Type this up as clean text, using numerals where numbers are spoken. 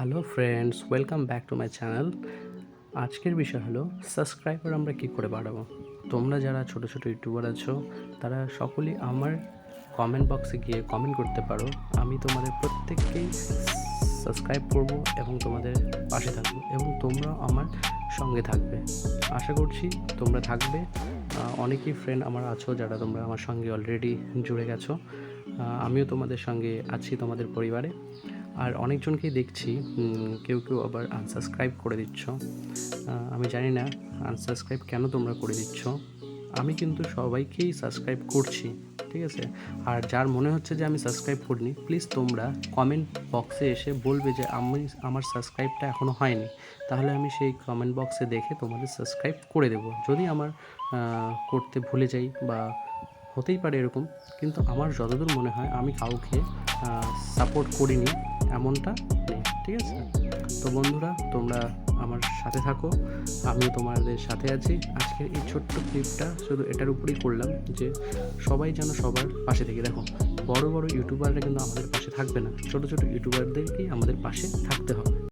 Hello friends, welcome back to my channel. আজকের বিষয় হলো সাবস্ক্রাইবার আমরা কী করে বাড়াবো। তোমরা যারা ছোটো ছোটো ইউটিউবার আছো তারা সকলেই আমার কমেন্ট বক্সে গিয়ে কমেন্ট করতে পারো। আমি তোমাদের প্রত্যেককেই সাবস্ক্রাইব করব এবং তোমাদের পাশে থাকবো এবং তোমরা আমার সঙ্গে থাকবে। আশা করছি তোমরা থাকবে। অনেকেই ফ্রেন্ড আমার আছো যারা তোমরা আমার সঙ্গে অলরেডি জুড়ে গেছো। আমিও তোমাদের সঙ্গে আছি, তোমাদের পরিবারে। আর অনেকজনকেই দেখছি কেউ আবার আনসাবস্ক্রাইব করে দিচ্ছ। আমি জানি না আনসাবস্ক্রাইব কেন তোমরা করে দিচ্ছ। আমি কিন্তু সবাইকেই সাবস্ক্রাইব করছি, ঠিক আছে? আর যার মনে হচ্ছে যে আমি সাবস্ক্রাইব করিনি, প্লিজ তোমরা কমেন্ট বক্সে এসে বলবে যে আমার সাবস্ক্রাইবটা এখনও হয়নি। তাহলে আমি সেই কমেন্ট বক্সে দেখে তোমাদের সাবস্ক্রাইব করে দেবো। যদি আমার করতে ভুলে যাই বা হতেই পারে এরকম, কিন্তু আমার যতদূর মনে হয় আমি কাউকে সাপোর্ট করিনি এমনটা নেই, ঠিক আছে? তো বন্ধুরা, তোমরা আমার সাথে থাকো, আমিও তোমাদের সাথে আছি। আজকের এই ছোট্ট ক্লিপটা শুধু এটার উপরেই করলাম যে সবাই যেন সবার পাশে থেকে। দেখো, বড় বড় ইউটিউবাররা কিন্তু আমাদের পাশে থাকবে না, ছোটো ছোটো ইউটিউবারদেরকেই আমাদের পাশে থাকতে হবে।